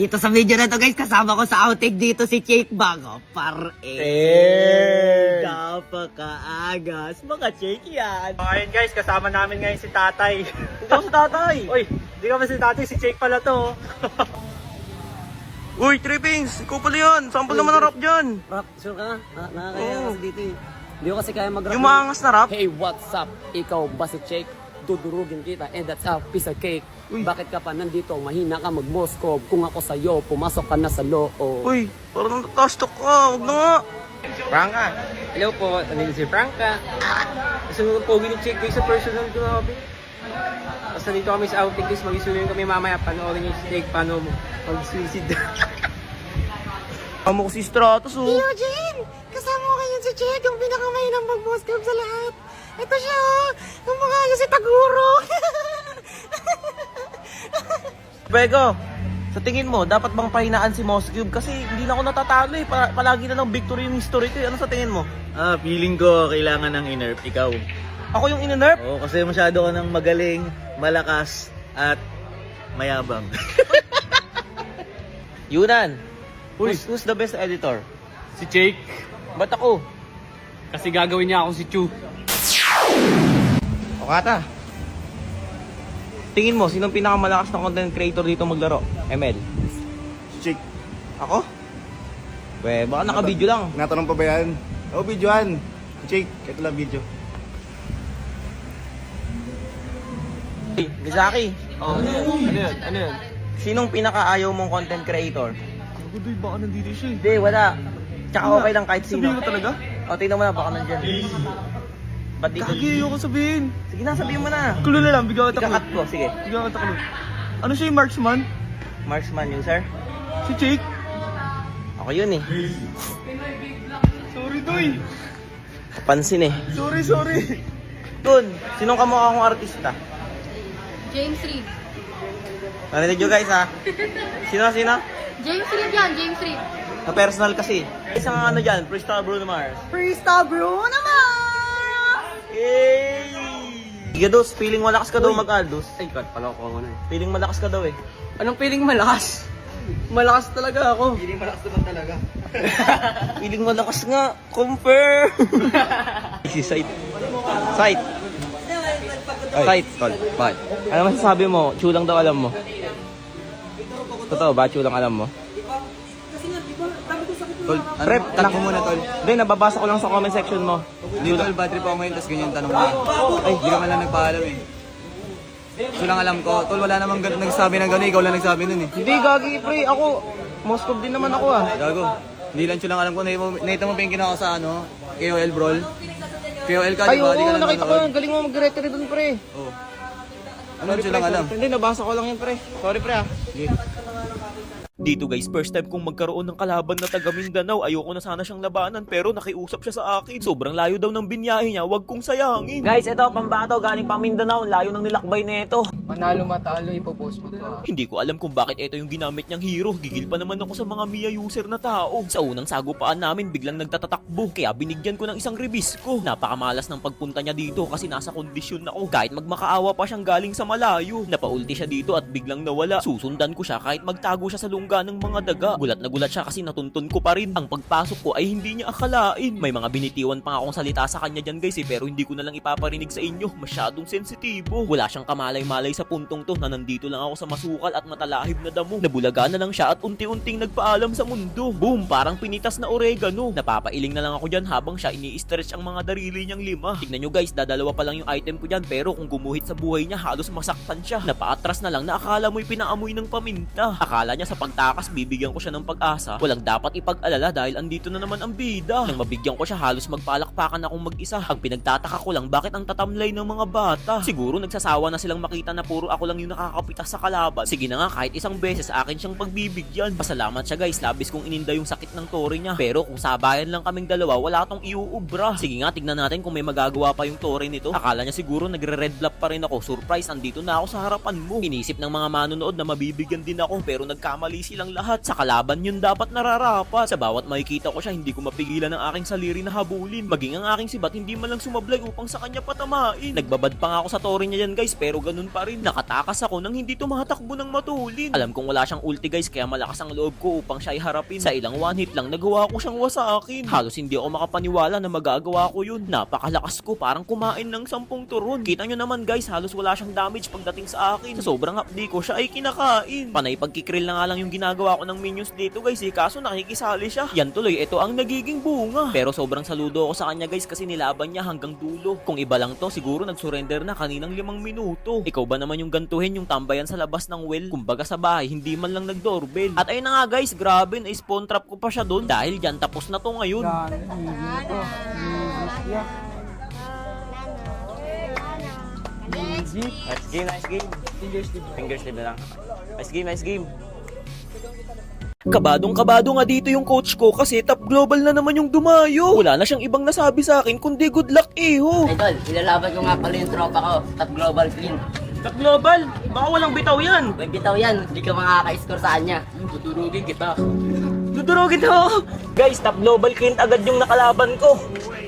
Dito sa video na to guys, kasama ko sa outtake dito si Jake Bago. Napakaagas. Mga Jake yan. Ayun guys, kasama namin ngayon si Tatay. Hindi ako si tatay. Uy, di ka ba si Tatay? Si Jake pala to. Uy, Trippings! Ikaw pala yun! Saan pa naman ang rap dyan? Rap, sure ka na? Nakakaya kasi dito eh. Hindi ko kasi kaya mag-rap. Yung maangas na rap? Hey, what's up? Ikaw ba si Jake? Dudurugin kita and that's a piece of cake. Bakit ka pa nandito? Mahina ka mag-Moscow. Kung ako sa'yo, pumasok ka na sa loob. Uy, parang natatastok ka. Huwag na nga. Franca. Hello po, nandito si Franca. Gusto mo pogi ni Jake guys sa personal, grabe. Basta dito kami sa outing guys, mag-isunin kami mamaya. Panoorin niyo si Jake, paano mag-suicide. Amo ko si Stratos, oh. Eugene! Kasama ko ngayon si Jake, yung pinakamainang mag-Moscow sa lahat. Ito siya oh, yung mga niya si Taguro. Bego, sa tingin mo, dapat bang pahinaan si Moscube? Kasi hindi na ako natatalo eh. Palagi na lang victory yung history ko eh. Ano sa tingin mo? Feeling ko kailangan ng inerp, ikaw. Ako yung ininerp? Oo, kasi masyado ka ng magaling, malakas, at mayabang. Yunan. Who's the best editor? Si Jake, Ba't ako? kasi gagawin niya ako si Chu. O kata. Tingin mo, sinong pinakamalakas na content creator dito maglaro? ML. Chick, Ako? We, baka naka-video lang. natanong pa ba yan? Oo, videoan. Chick, ito lang video. Hey, Gazaki, Oh, ano yun? Ano yun? sinong pinakaayaw mong content creator? Gudoy, baka nandito siya eh. Hindi, wala. Tsaka okay lang kahit sino. Sabihin ko talaga? O, tingnan mo na, baka nandyan. Ba't dito? Kagi, ayoko sabihin. Sige na, sabihin mo na. Kulo na lang, bigyan kita Ikakat ko, sige. Bigyan kita kulo. Ano siya yung marksman? Marksman yun, sir. Si Chick? Ako yun eh. Sorry, Doy. Pansin eh. Sorry. Dun, sinong kamukha kong artista? James Reid. Narinig nyo guys ha? Sino? James Reid yan, James Reid. Na personal kasi. Isang ano dyan, Freestyle Bruno Mars. Freestyle bro naman! Yay! Sige dos, feeling malakas ka daw mag-Aldos. Ay, cut pala ako ano eh. Feeling malakas ka daw eh. Anong feeling malakas? Malakas talaga ako. Feeling malakas nga. Confirm! Si Sight. Sight. Sight, tol. Bakit? Ano masasabi mo? Chulang daw alam mo. Totoo ba? Chulang alam mo? Tol, Pre, tanong ko muna, Tol. Hindi, nababasa ko lang sa comment section mo. Hindi, Tol, bad trip ako ngayon, tapos ganyan tanong mo eh. Ay, hindi ka man lang nagpaalam eh. So lang alam ko, Tol, wala namang nagsabi ng gano'n, ikaw lang nagsabi nun eh. Hindi, gagi, pre. Ako, Moscow din naman ako ah. Gago. Hindi lang lang alam ko, nakita mo pa yung ginawa sa ano, KOL Brawl. KOL ka, Ay, di ba? Di ka oo, lang nakita ko. nanonood. Galing mo mag-retry dun, pre. Oo. Ano lang alam? Hindi, nabasa ko lang yun, pre. Sorry, pre ah. Dito guys, first time kong magkaroon ng kalaban na taga Mindanao. Ayoko na sana siyang labanan pero nakiusap siya sa akin. Sobrang layo daw ng binyahe niya, wag kong sayangin. Guys, ito pambato galing pa Mindanao. Layo ng nilakbay na ito. Manalo matalo, ipopost mo to. Hindi ko alam kung bakit ito yung ginamit niyang hero. Gigil pa naman ako sa mga Mia user na tao. Sa unang sagupaan namin, biglang nagtatatakbo. Kaya binigyan ko ng isang rebisko. Napakamalas ng pagpunta niya dito kasi nasa kondisyon ako. Kahit magmakaawa pa siyang galing sa malayo. Napaulti siya dito at biglang nawala. Susundan ko siya kahit magtago siya sa lungga ng mga daga. Gulat na gulat siya kasi natuntun ko pa rin. Ang pagpasok ko ay hindi niya akalain. May mga binitiwan pa akong salita sa kanya dyan guys pero hindi ko na lang ipaparinig sa inyo. Masyadong sensitibo. Wala siyang kamalay-malay sa puntong to na nandito lang ako sa masukal at matalahib na damo. Nabulaga na lang siya at unti-unting nagpaalam sa mundo. Boom! Parang pinitas na oregano. Napapailing na lang ako dyan habang siya ini-stretch ang mga darili niyang lima. Tignan nyo guys, dadalawa pa lang yung item ko dyan pero kung gumuhit sa buhay niya halos masaktan siya. Napaatras na lang na akala mo'y pinaamoy ng paminta. Akala niya sa pagtakas bibigyan ko siya ng pag-asa. Walang dapat ipag-alala dahil andito na naman ang bida. Nang mabigyan ko siya halos magpalakpakan akong mag-isa. Ang pinagtataka ko lang bakit ang tatamlay ng mga bata. Siguro nagsasawa na silang makita na puro ako lang yung nakakapitas sa kalaban. Sige na nga kahit isang beses akin siyang pagbibigyan. Pasalamat siya guys, labis kong ininda yung sakit ng tore niya. Pero kung sabayan lang kaming dalawa, wala tong iuubra. Sige nga, tignan natin kung may magagawa pa yung tore nito. Akala niya siguro nagre-red flap pa rin ako. Surprise, andito na ako sa harapan mo. Inisip ng mga manonood na mabibigyan din ako pero nagkamali si silang lahat. Sa kalaban yun dapat nararapat. Sa bawat makikita ko siya, hindi ko mapigilan ang aking saliri na habulin. Maging ang aking sibat, hindi man lang sumablay upang sa kanya patamain. Nagbabad pa nga ako sa tore niya yan guys, pero ganun pa rin. Nakatakas ako nang hindi tumatakbo ng matulin. Alam kong wala siyang ulti guys, kaya malakas ang loob ko upang siya iharapin. Sa ilang one hit lang, nagawa ko siyang wasakin. Halos hindi ako makapaniwala na magagawa ko yun. Napakalakas ko, parang kumain ng 10 turon. Kita nyo naman guys, halos wala siyang damage pagdating sa akin. Sa sobrang hapdi ko, siya ay kinakain. Panay pagkikrill na nga lang yung ginagawa ko ng minions dito guys kaso nakikisali siya. Yan tuloy, ito ang nagiging bunga. Pero sobrang saludo ako sa kanya guys kasi nilaban niya hanggang dulo. Kung iba lang to, siguro nag-surrender na kaninang 5 minuto. Ikaw ba naman yung gantuhin yung tambayan sa labas ng well? Kumbaga sa bahay, hindi man lang nag-doorbell. At ayun na nga guys, grabe, na-spawn trap ko pa siya doon. Dahil dyan, tapos na to ngayon. Nice game, nice game. Fingers live na lang. Nice game. Kabadong-kabado nga dito yung coach ko kasi top global na naman yung dumayo. Wala na siyang ibang nasabi sa akin kundi good luck iho. Idol, ilalaban ko nga pala yung tropa ko. Top global clean. Top global? Baka walang bitaw yan. May bitaw yan, hindi ka makaka-score sa kanya. Dudurugin kita. Dudurugin ako. Guys, top global clean agad yung nakalaban ko.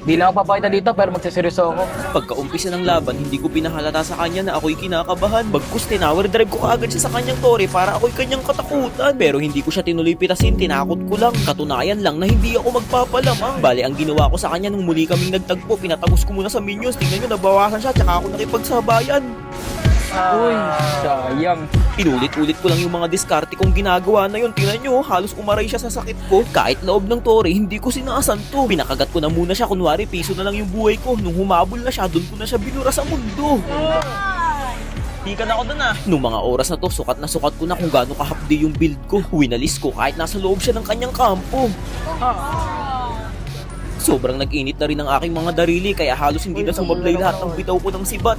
Di lang ako papakita dito pero magsiseryoso ako. Pagka-umpisa ng laban, hindi ko pinahalata sa kanya na ako'y kinakabahan. Bagkus, tinower drive ko kaagad siya sa kanyang tore para ako'y kanyang katakutan. Pero hindi ko siya tinuloy pitasin, tinakot ko lang. Katunayan lang na hindi ako magpapalamang. Bale, ang ginawa ko sa kanya nung muli kaming nagtagpo, pinatagos ko muna sa minions. Tingnan nyo, nabawasan siya, tsaka ako nakipagsabayan. Uy, sayang. Inulit-ulit ko lang yung mga diskarte kong ginagawa na yun. Tingnan nyo, halos umaray siya sa sakit ko. Kahit loob ng tore, hindi ko sinaasan to. Pinakagat ko na muna siya, kunwari piso na lang yung buhay ko. Nung humabol na siya, doon ko na siya binura sa mundo. Tika na ako dun ah. Nung mga oras na to, sukat ko na kung gaano kahapdi yung build ko. Winalis ko kahit nasa loob siya ng kanyang kampo. Sobrang nag-init na rin ang aking mga darili, kaya halos hindi na sumablay lahat ng bitaw ko ng sibat.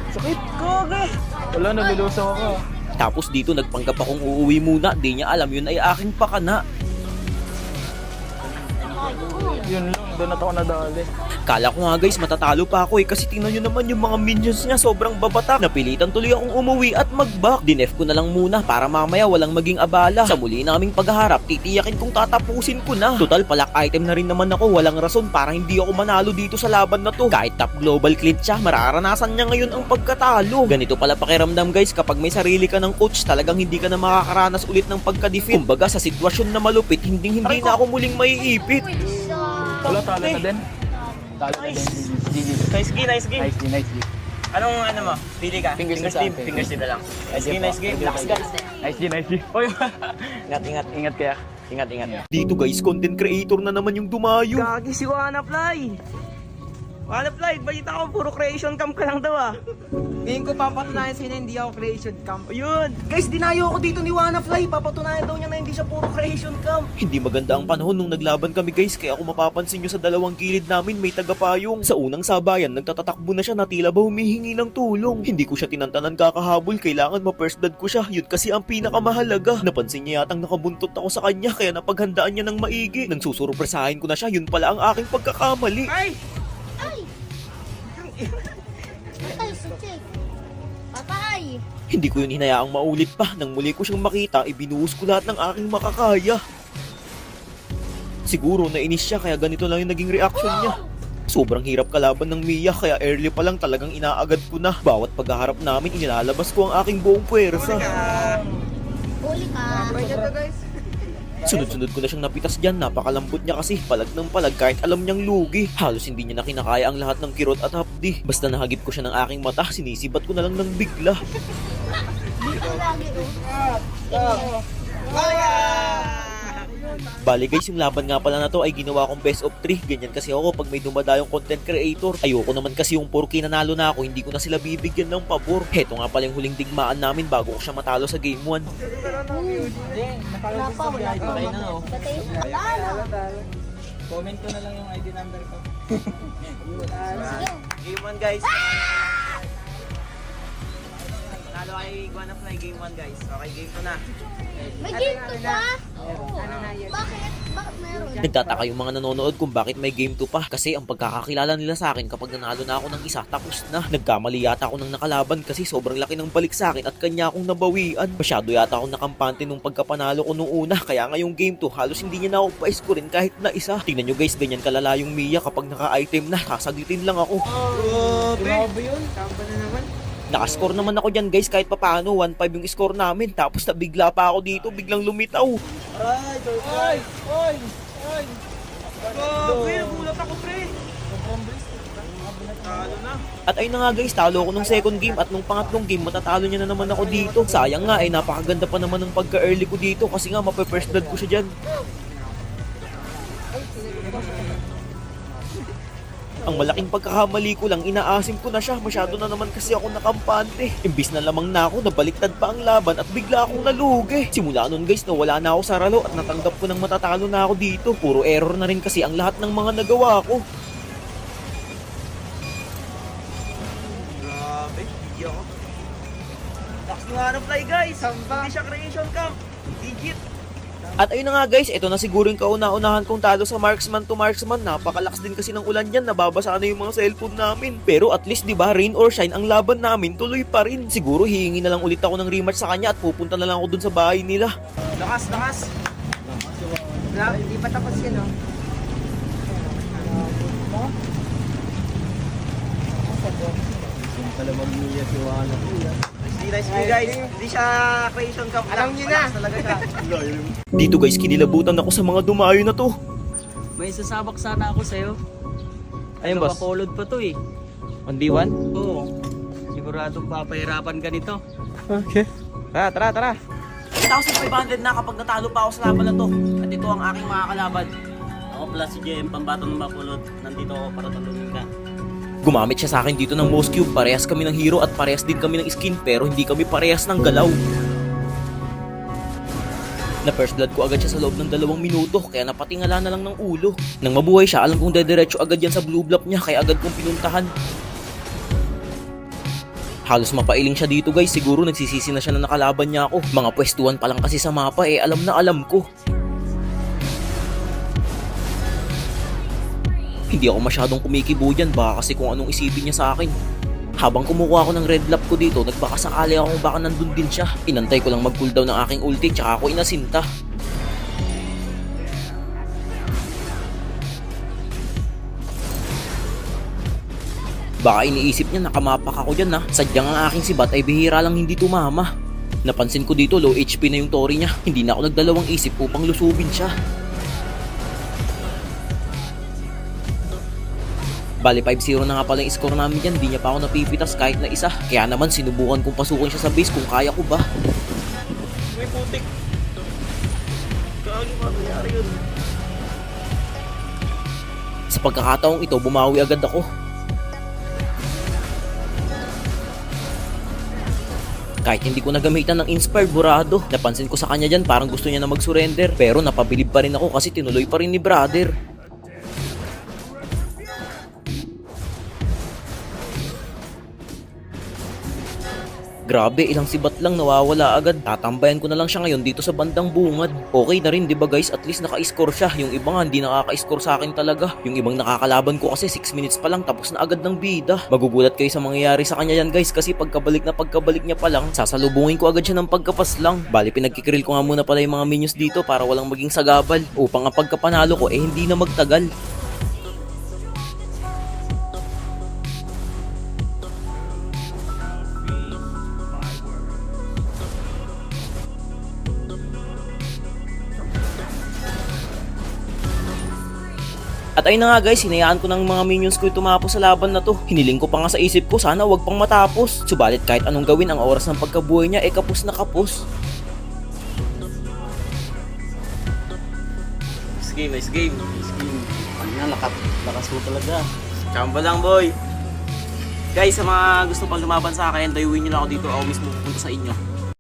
Sakit ko, wala, nalulusaw ako. Tapos dito nagpanggap akong uuwi muna, di niya alam yun ay aking pakana. Yun lang, doon at ako nadali. Kala ko nga guys, matatalo pa ako kasi tingnan nyo naman yung mga minions niya, sobrang babatak. Napilitan tuloy akong umuwi at mag-back. Dinef ko na lang muna para mamaya walang maging abala. Sa muli naming pagharap, titiyakin kong tatapusin ko na. Total, palak item na rin naman ako, walang rason para hindi ako manalo dito sa laban na to. Kahit top global clip siya, mararanasan niya ngayon ang pagkatalo. Ganito pala pakiramdam guys, kapag may sarili ka ng coach, talagang hindi ka na makakaranas ulit ng pagka-defeat. Kumbaga sa sitwasyon na malupit, hindi na ako muling maiipit. Wala, talo na din. Talo na din. GG. Nice game. Nice G. Anong ano mo? Pili ka? Fingers Fingers sa live. akin. Fingers live na lang. Nice game. Relax guys. Nice G. Oy, Ingat. ingat kaya. Ingat. Dito guys, content creator na naman yung dumayo. Gagi si Wanafly. Wanafly, balita ko, puro creation camp ka lang daw ah. Ngayon ko papatunayan sa inyo, hindi ako creation camp. Ayun. Guys, dinayo ako dito ni Wanafly. Papatunayan daw niya na hindi siya puro creation camp. Hindi maganda ang panahon nung naglaban kami guys, kaya kung mapapansin nyo sa dalawang gilid namin may tagapayong. Sa unang sabayan, nagtatatakbo na siya na tila ba humihingi ng tulong. Hindi ko siya tinantanan kakahabol, kailangan ma-first blood ko siya. Yun kasi ang pinakamahalaga. Napansin niya yatang nakabuntot ako sa kanya, kaya napaghandaan niya ng maigi. Nang susurpresahin ko na siya, yun pala ang aking pagkakamali. Ay! Patay si Chick. Patay! Hindi ko yun hinayaang maulit pa. Nang muli ko siyang makita, ibinuhos ko lahat ng aking makakaya. Siguro nainis siya kaya ganito lang yung naging reaction niya. Sobrang hirap kalaban ng Mia kaya early pa lang talagang inaagad ko na. Bawat paghaharap namin, inilalabas ko ang aking buong puwersa. Huli ka. Sunod-sunod ko na siyang napitas dyan, napakalambot niya kasi, palag ng palag kahit alam niyang lugi. Halos hindi niya na kinakaya ang lahat ng kirot at hapdi. Basta nahagip ko siya ng aking mata, sinisibat ko na lang ng bigla. Bali guys, yung laban nga pala na to ay ginawa kong best of 3. Ganyan kasi ako pag may dumadayong content creator. Ayoko naman kasi yung porky nanalo na ako, hindi ko na sila bibigyan ng pabor. Heto nga pala yung huling digmaan namin bago ko siya matalo sa game 1. Wala pa. Patay na. Wala na. Comment ko na lang yung ID number ko. Sige. Game 1 guys. Nalo ay Wanafly game 1 guys. Okay, game 2 na. May game to ba? Oo. Bakit? Bakit meron? Nagtataka yung mga nanonood kung bakit may game 2 pa. Kasi ang pagkakakilala nila sa akin kapag nanalo na ako ng isa, tapos na. Nagkamali yata ako ng nakalaban kasi sobrang laki ng balik sa akin at kanya akong nabawian. Masyado yata akong nakampante nung pagkapanalo ko nung una. Kaya ngayong game 2, halos hindi niya na ako pa-scorein kahit na isa. Tingnan nyo guys, ganyan kalala yung Mia kapag naka-item na. Sasaglitin lang ako. Grabe yun. Tamba na naman. Nakascore naman ako dyan guys kahit papaano. 1-5 yung score namin. Tapos nabigla pa ako dito. Biglang lumitaw. At ayun na nga guys, talo ako nung second game at nung pangatlong game matatalo niya na naman ako dito. Sayang nga napakaganda pa naman ng pagka-early ko dito kasi nga mape-first blood ko siya dyan. Ang malaking pagkakamali ko lang, inaasim ko na siya. Masyado na naman kasi ako nakampante. Imbis na lamang na ako, nabaliktad pa ang laban at bigla akong nalugi. Simula nun guys, nawala na ako sa ralo at natanggap ko ng matatalo na ako dito. Puro error na rin kasi ang lahat ng mga nagawa ko. Grabe, hindi ako. Lakas nga ng fly guys. Hindi siya creation camp. Legit. At ayun na nga guys, ito na siguro yung kauna-unahan kong talo sa marksman to marksman. Napakalakas din kasi ng ulan dyan, nababasa na yung mga cellphone namin. Pero at least 'di ba, rain or shine, ang laban namin tuloy pa rin. Siguro hihingi na lang ulit ako ng rematch sa kanya at pupunta na lang ako dun sa bahay nila. Lakas. Hindi pa tapos yun, oh. Nice guys. Hindi siya creation camp. Alam niyo na. Talaga siya. Dito guys, kinilabutan ako sa mga dumayo na to. May sasabak sana ako sa'yo. Ayun, boss. Makolod pa to eh. 1v1? Oo. Siguradong papahirapan ka nito. Okay. Tara. 1,500 na kapag natalo pa ako sa laban na to. At ito ang aking mga kalaban. Ako pala si JM, pambato ng Bakulot. Nandito ako para tulungan ka. Gumamit siya sa akin dito ng Mouse Cube. Parehas kami ng hero at parehas din kami ng skin, pero hindi kami parehas ng galaw. Na first blood ko agad siya sa loob ng 2 minuto, kaya napatingala na lang ng ulo. Nang mabuhay siya, alam kong dediretso agad yan sa blue block niya, kaya agad kong pinuntahan. Halos mapailing siya dito guys, siguro nagsisisi na siya na nakalaban niya ako. Mga pwestuhan pa lang kasi sa mapa alam na alam ko. Hindi ako masyadong kumikibo dyan, baka kasi kung anong isipin niya sa akin. Habang kumukuha ako ng red lap ko dito, nagbakasakali ako kung baka nandun din siya. Inantay ko lang mag-cooldown ng aking ulti, tsaka ako inasinta. Baka iniisip niya nakamapak ako dyan ha. Sadyang ang aking sibat ay bihira lang hindi tumama. Napansin ko dito low HP na yung tori niya. Hindi na ako nagdalawang isip upang lusubin siya. Bali 5-0 na nga pala yung score namin dyan, di niya pa ako napipitas kahit na isa. Kaya naman sinubukan kong pasukin siya sa base kung kaya ko ba. May putik. Kaya mangyari yun. Sa pagkakataong ito, bumawi agad ako. Kahit hindi ko nagamitan ng inspired burado, napansin ko sa kanya dyan parang gusto niya na mag-surrender. Pero napabilib pa rin ako kasi tinuloy pa rin ni brother. Grabe, ilang sibat lang nawawala agad. Tatambayan ko na lang siya ngayon dito sa bandang bungad. Okay na rin, di ba guys? At least naka-score siya. Yung iba nga hindi nakaka-score sa akin talaga. Yung ibang nakakalaban ko kasi 6 minutes pa lang tapos na agad ng bida. Magugulat kayo sa mangyayari sa kanya yan guys kasi pagkabalik niya pa lang, sasalubungin ko agad siya ng pagkapas lang. Bali pinagkikrill ko nga muna pala yung mga minions dito para walang maging sagabal. Upang ang pagkapanalo ko hindi na magtagal. At ayun na nga guys, hinayaan ko ng mga minions ko tumapos sa laban na to. Hiniling ko pa nga sa isip ko, sana wag pang matapos. Subalit kahit anong gawin, ang oras ng pagkabuhay niya kapos na kapos. Nice game. Ano, lakas mo talaga. Chamba lang, boy. Guys, sa mga gusto pang lumaban sa akin, dayuin nyo lang ako dito. Ako mismo pupunta sa inyo.